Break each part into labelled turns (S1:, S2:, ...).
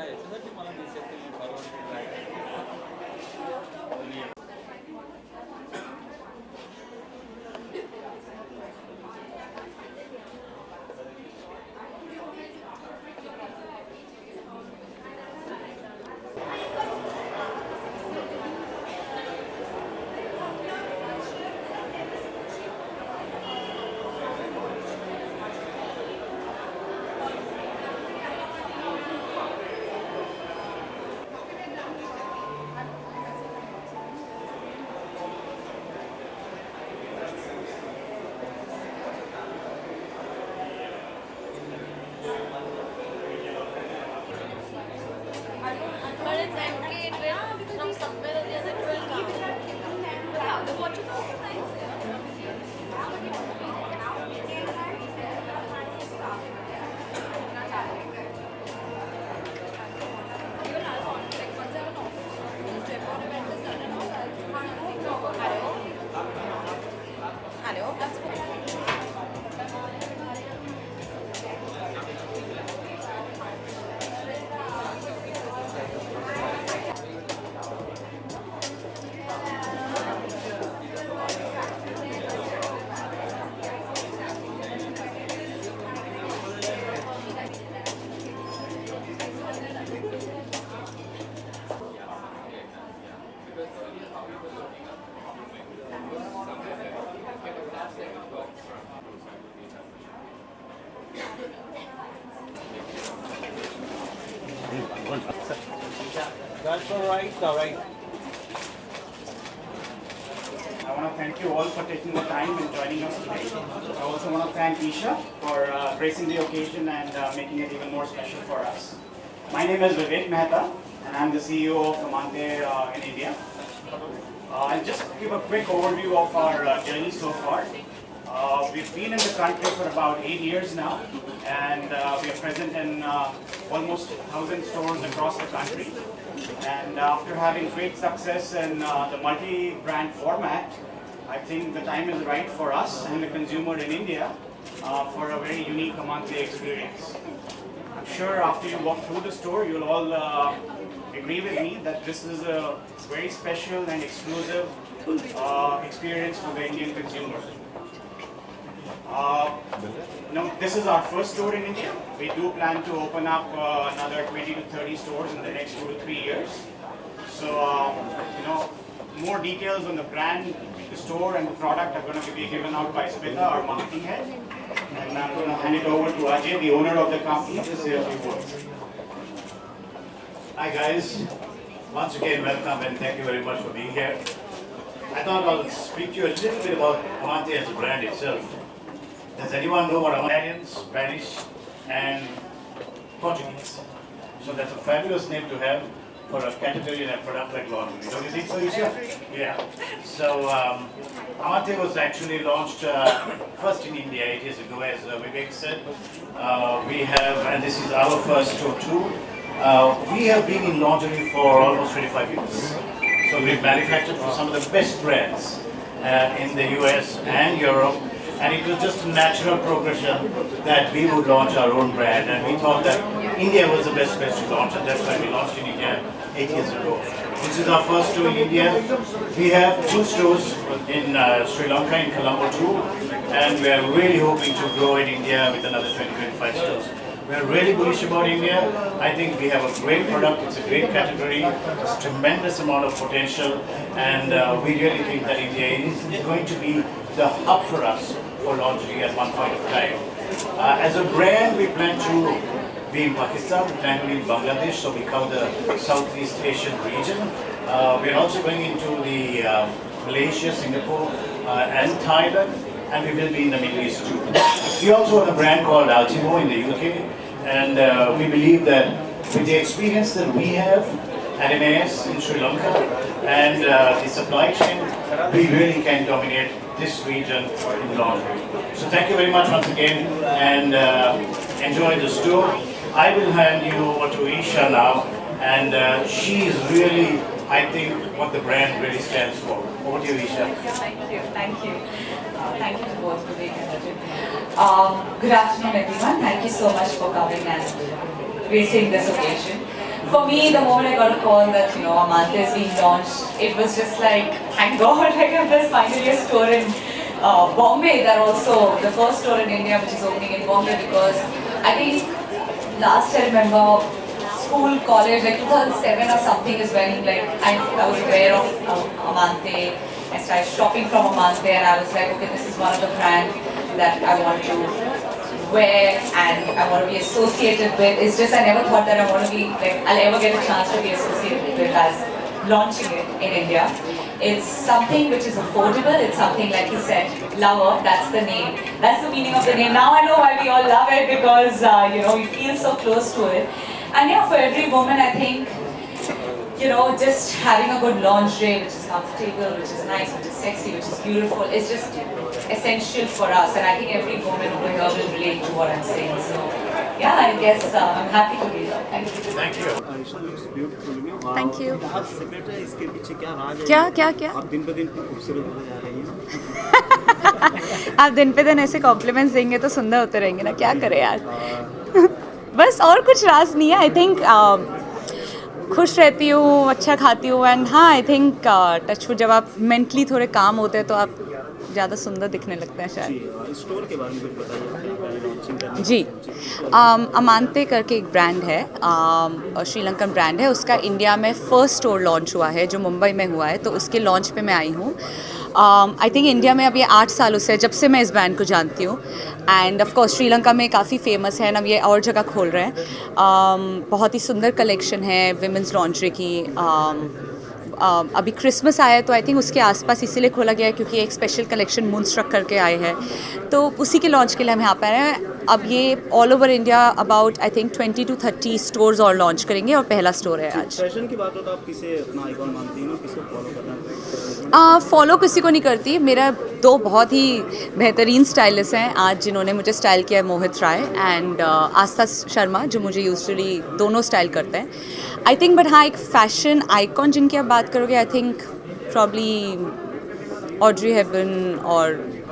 S1: याच्यासाठी मला देशातील परवानगी
S2: But it's empty, it will from somewhere or the other it will come. Yeah, the water is also nice. Even I'll contact once I have an office. This Jaipur event is done and all. Hello? Hello? That's
S1: That's all right, all right.
S3: I want to thank you all for taking the time and joining us today. I also want to thank Isha for gracing the occasion and making it even more special for us. My name is Vivek Mehta and I'm the CEO of Amante in India. I'll just give a quick overview of our journey so far. We've been in the country for about 8 years now, and we are present in almost 1,000 stores across the country. And after having great success in the multi-brand format, I think the time is right for us and the consumer in India for a very unique Amante experience. I'm sure after you walk through the store, you'll all agree with me that this is a very special and exclusive experience for the Indian consumer. This is our first store in India. We do plan to open up another 20 to 30 stores in the next 2 to 3 years. So, more details on the brand, the store, and the product are going to be given out by Smita, our marketing head. And I'm going to hand it over to Ajay, the owner of the company, to say a few words.
S4: Hi guys, once again welcome and thank you very much for being here. I thought I'll speak to you a little bit about Amante as a brand itself. Does anyone know what Italian, Spanish and Portuguese? So that's a fabulous name to have for a category and a product like laundry. Don't you think so, Isha? Yeah. So Amante was actually launched first in India 8 years ago, as Vivek said. We have, and this is our first store too. We have been in laundry for almost 25 years. So we've manufactured for some of the best brands in the US and Europe. And it was just a natural progression that we would launch our own brand. And we thought that India was the best place to launch, and that's why we launched in India 8 years ago. This is our first store in India. We have 2 stores in Sri Lanka, in Colombo too. And we are really hoping to grow in India with another 20-25 stores. We are really bullish about India. I think we have a great product, it's a great category, there's a tremendous amount of potential, and we really think that India is going to be the hub for us for laundry at one point of time. As a brand, we plan to be in Pakistan, we plan to be in Bangladesh, so we cover the Southeast Asian region. We are also going into the Malaysia, Singapore, and Thailand, and we will be in the Middle East too. We also have a brand called Ultimo in the UK, and we believe that with the experience that we have at MAS in Sri Lanka and the supply chain, we really can dominate this region in laundry. So thank you very much once again, and enjoy the store. I will hand you over to Isha now, and she is really, I think, what the brand really stands for. Over to you, Isha.
S5: Thank you. Thank you to both Vivek and Rajat. Good afternoon, everyone. Thank you so much for coming and gracing this occasion. For me, the moment I got a call that, you know, Amante is being launched, it was just like, thank God, like there's finally a store in Bombay. That also, the first store in India which is opening in Bombay, because I think last I remember school, college, like 2007 or something is when like I was aware of Amante. I started shopping from Amante and I was like, okay, this is one of the brands that I want to wear and I want to be associated with. It's just I never thought that I want to be like I'll ever get a chance to be associated with as launching it in India. It's something which is affordable. It's something like you said, lover. That's the name. That's the meaning of the name. Now I know why we all love it because you know we feel so close to it. And yeah, for every woman, I think you know just having a good lingerie, which is comfortable, which is nice, which is sexy, which is beautiful, is just essential for us. And I think every woman over here will relate to what I'm saying. So yeah, I guess I'm happy to be here. Thank you.
S4: Thank you.
S6: Thank you.
S1: आप secret है, इसके पीछे क्या राज है?
S6: क्या
S1: आप दिन पे दिन खूबसूरत होते जा रही हैं।
S6: आप दिन पे दिन ऐसे कॉम्प्लीमेंट्स देंगे तो सुंदर होते रहेंगे ना, क्या करें यार। बस और कुछ राज नहीं है। आई थिंक खुश रहती हूँ, अच्छा खाती हूँ एंड हाँ आई थिंक टचवुड जब आप मेंटली थोड़े काम होते हैं तो आप ज़्यादा सुंदर दिखने लगते हैं शायद।
S1: स्टोर के बारे में कुछ बताइए, लॉन्चिंग करने
S6: जी, अमांते करके एक ब्रांड है, श्रीलंकन ब्रांड है। उसका इंडिया में फर्स्ट स्टोर लॉन्च हुआ है जो मुंबई में हुआ है, तो उसके लॉन्च पे मैं आई हूँ। आई थिंक इंडिया में अब ये 8 सालों से जब से मैं इस ब्रांड को जानती हूँ एंड ऑफ कोर्स श्रीलंका में काफ़ी फेमस है, अब ये और जगह खोल रहे हैं। बहुत ही सुंदर कलेक्शन है विमेंस लॉन्ड्री की। अभी क्रिसमस आया है तो आई थिंक उसके आसपास इसीलिए खोला गया है क्योंकि एक स्पेशल कलेक्शन मूनस्ट्रक करके आए हैं, तो उसी के लॉन्च के लिए हम यहाँ पर आए हैं। अब ये all over India about I think 20 to 30 stores और लॉन्च करेंगे और पहला स्टोर है आज।
S1: फैशन की बात हो तो आप किसे अपना आइकॉन मानती हैं, किसको फॉलो करना है?
S6: फॉलो किसी को नहीं करती। मेरा 2 बहुत ही बेहतरीन स्टाइलिस्ट हैं आज जिन्होंने मुझे स्टाइल किया है, मोहित राय एंड आस्था शर्मा, जो मुझे यूजुअली दोनों स्टाइल करते हैं आई थिंक। बट हाँ, एक फैशन आइकॉन जिनकी आप बात करोगे I think probably Audrey Hepburn और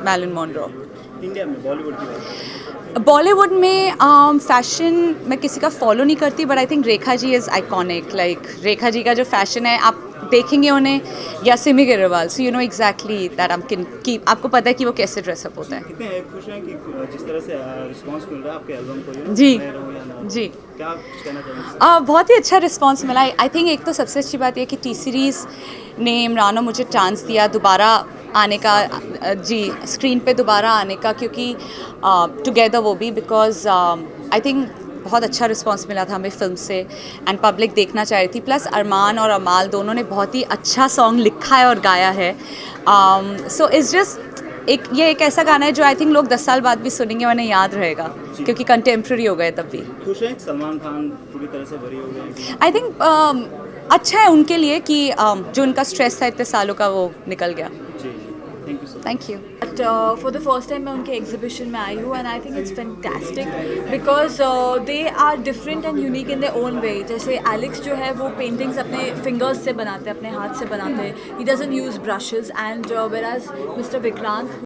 S6: मैरिलन मोनरो।
S1: इंडिया में बॉलीवुड की बात,
S6: बॉलीवुड में फैशन मैं किसी का फॉलो नहीं करती but I think Rekha ji is iconic. Like Rekha ji का जो फैशन है आप देखेंगे उन्हें, या Simi Garewal, so you know exactly that आपको पता है कि वो कैसे ड्रेसअप होता है।
S1: कितने खुश हैं कि जिस तरह से रिस्पांस मिल रहा है आपके एल्बम को?
S6: जी जी,
S1: क्या कहना चाहेंगे?
S6: बहुत ही अच्छा रिस्पांस मिला। आई थिंक एक तो सबसे अच्छी बात यह कि टी सीरीज़ ने इमरान मुझे चांस दिया दोबारा आने का, जी स्क्रीन पे दोबारा आने का, क्योंकि टुगेदर वो भी बिकॉज आई थिंक बहुत अच्छा रिस्पांस मिला था हमें फिल्म से एंड पब्लिक देखना चाह रही थी। प्लस अरमान और अमाल दोनों ने बहुत ही अच्छा सॉन्ग लिखा है और गाया है। सो इट्स जस्ट ये एक ऐसा गाना है जो आई थिंक लोग 10 साल बाद भी सुनेंगे और उन्हें याद रहेगा क्योंकि कंटेम्प्रेरी हो गए तब भी।
S1: खुश हैं सलमान खान पूरी तरह से भरी हो गए?
S6: आई थिंक अच्छा है उनके लिए कि जो उनका स्ट्रेस था इतने सालों का वो निकल गया।
S1: जी, thank you sir.
S6: Thank you.
S2: But for the first time मैं उनके एग्जीबिशन में आई हूँ and I think it's fantastic because they are different and unique in their own way। जैसे एलेक्स जो है वो पेंटिंग्स अपने फिंगर्स से बनाते हैं, अपने हाथ से बनाते हैं, he doesn't use brushes and whereas Mr. Vikrant